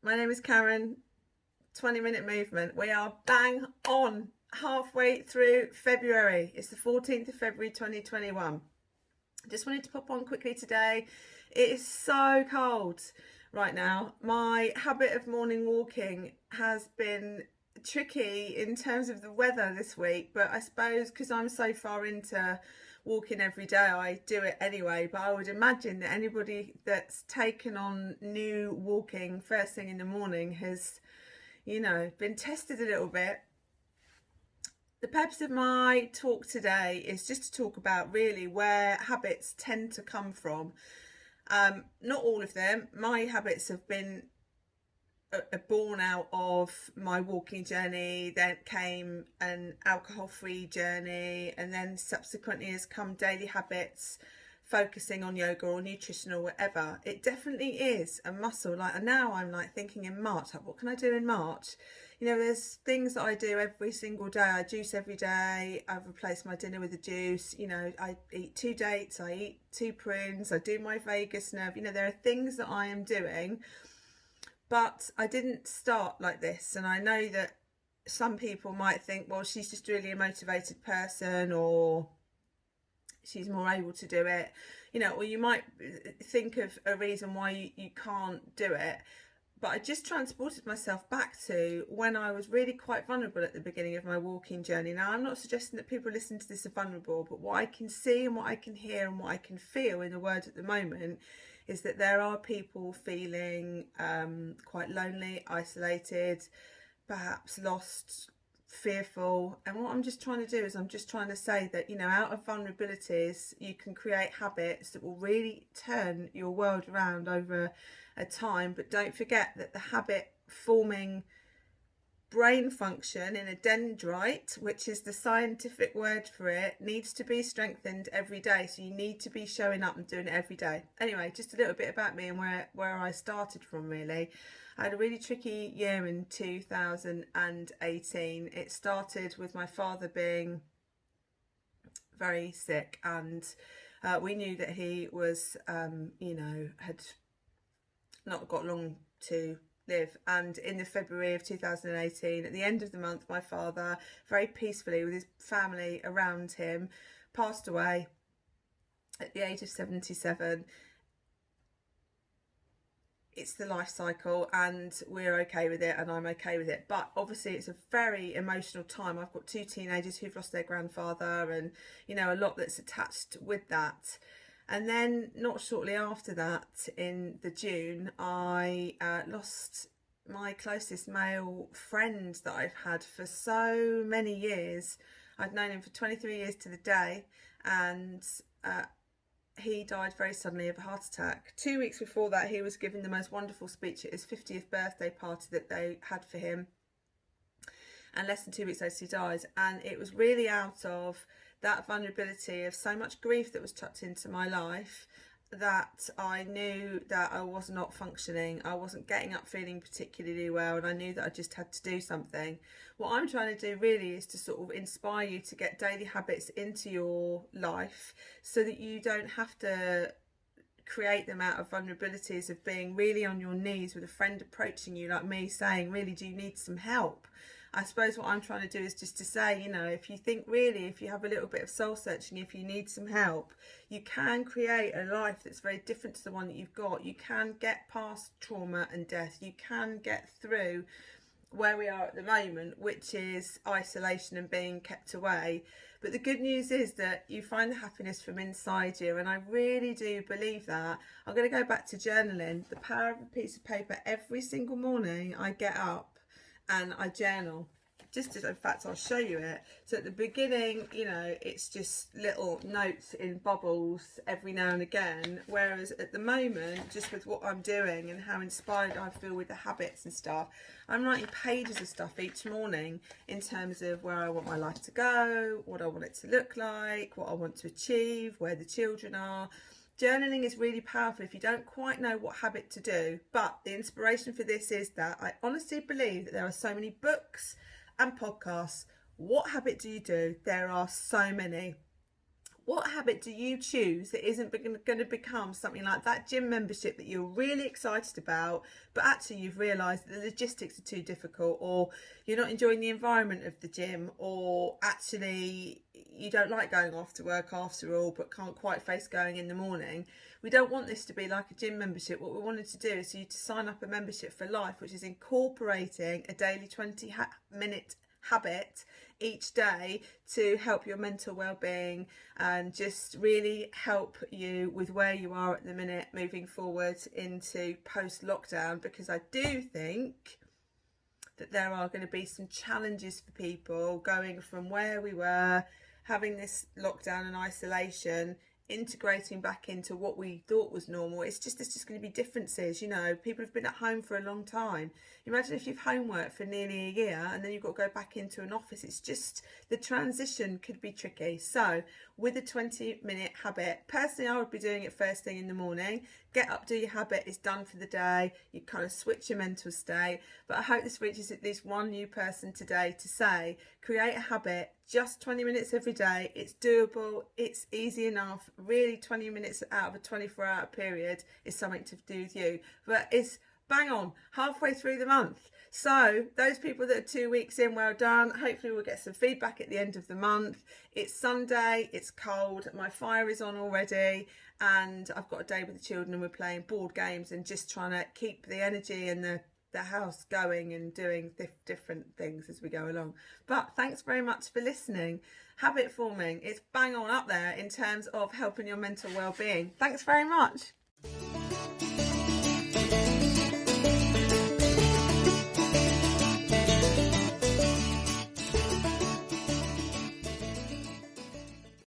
My name is Karen. 20-minute movement. We are bang on halfway through February. It's the 14th of February 2021. Just wanted to pop on quickly today. It is so cold right now. My habit of morning walking has been tricky in terms of the weather this week, but I suppose because I'm so far into walking every day, I do it anyway. But I would imagine that anybody that's taken on new walking first thing in the morning has, been tested a little bit. The purpose of my talk today is just to talk about really where habits tend to come from. Not all of them. My habits have been born out of my walking journey. Then came an alcohol-free journey, and then subsequently has come daily habits focusing on yoga or nutrition or whatever. It definitely is a muscle. Like, and now I'm like thinking in March, like, what can I do in March? There's things that I do every single day. I juice every day. I've replaced my dinner with a juice. I eat 2 dates. I eat 2 prunes. I do my vagus nerve. There are things that I am doing, but I didn't start like this. And I know that some people might think, well, she's just really a motivated person, or she's more able to do it, or you might think of a reason why you can't do it. But I just transported myself back to when I was really quite vulnerable at the beginning of my walking journey. Now, I'm not suggesting that people listening to this are vulnerable, but what I can see and what I can hear and what I can feel in the world at the moment is that there are people feeling quite lonely, isolated, perhaps lost, fearful. And what I'm just trying to do is I'm just trying to say that, out of vulnerabilities, you can create habits that will really turn your world around over a time. But don't forget that the habit forming brain function in a dendrite, which is the scientific word for it, needs to be strengthened every day. So you need to be showing up and doing it every day. Anyway, just a little bit about me and where I started from, really. I had a really tricky year in 2018. It started with my father being very sick, and we knew that he was, had not got long to live. And in the February of 2018, at the end of the month, my father, very peacefully with his family around him, passed away at the age of 77. It's the life cycle, and we're okay with it, and I'm okay with it. But obviously it's a very emotional time. I've got 2 teenagers who've lost their grandfather, and a lot that's attached with that. And then not shortly after that, in the June, I lost my closest male friend that I've had for so many years. I'd known him for 23 years to the day, and he died very suddenly of a heart attack. 2 weeks before that, he was giving the most wonderful speech at his 50th birthday party that they had for him. And less than 2 weeks later, he died. And it was really out of that vulnerability of so much grief that was chucked into my life that I knew that I was not functioning. I wasn't getting up feeling particularly well, and I knew that I just had to do something. What I'm trying to do really is to sort of inspire you to get daily habits into your life so that you don't have to create them out of vulnerabilities of being really on your knees with a friend approaching you like me saying, really, do you need some help? I suppose what I'm trying to do is just to say, if you think really, if you have a little bit of soul searching, if you need some help, you can create a life that's very different to the one that you've got. You can get past trauma and death. You can get through where we are at the moment, which is isolation and being kept away. But the good news is that you find the happiness from inside you, and I really do believe that. I'm going to go back to journaling. The power of a piece of paper. Every single morning I get up and I journal. In fact, I'll show you it. So at the beginning, it's just little notes in bubbles every now and again. Whereas at the moment, just with what I'm doing and how inspired I feel with the habits and stuff, I'm writing pages of stuff each morning in terms of where I want my life to go, what I want it to look like, what I want to achieve, where the children are. Journaling is really powerful if you don't quite know what habit to do. But the inspiration for this is that I honestly believe that there are so many books and podcasts. What habit do you do? There are so many. What habit do you choose that isn't going to become something like that gym membership that you're really excited about, but actually you've realised that the logistics are too difficult, or you're not enjoying the environment of the gym, or actually you don't like going off to work after all, but can't quite face going in the morning? We don't want this to be like a gym membership. What we wanted to do is for you to sign up a membership for life, which is incorporating a daily 20-minute habit each day to help your mental well-being and just really help you with where you are at the minute moving forward into post-lockdown, because I do think that there are going to be some challenges for people going from where we were having this lockdown and isolation, integrating back into what we thought was normal. There's just going to be differences. You know, people have been at home for a long time. Imagine if you've homeworked for nearly a year and then you've got to go back into an office. It's just, the transition could be tricky. So with a 20-minute habit, personally I would be doing it first thing in the morning. Get up, do your habit, it's done for the day. You kind of switch your mental state. But I hope this reaches at least one new person today to say, create a habit, just 20 minutes every day. It's doable, it's easy enough. Really, 20 minutes out of a 24-hour period is something to do with you. But it's bang on, halfway through the month. So those people that are 2 weeks in, well done. Hopefully we'll get some feedback at the end of the month. It's Sunday, it's cold, my fire is on already, and I've got a day with the children and we're playing board games and just trying to keep the energy and the house going and doing different things as we go along. But thanks very much for listening. Habit forming, it's bang on up there in terms of helping your mental well-being. Thanks very much.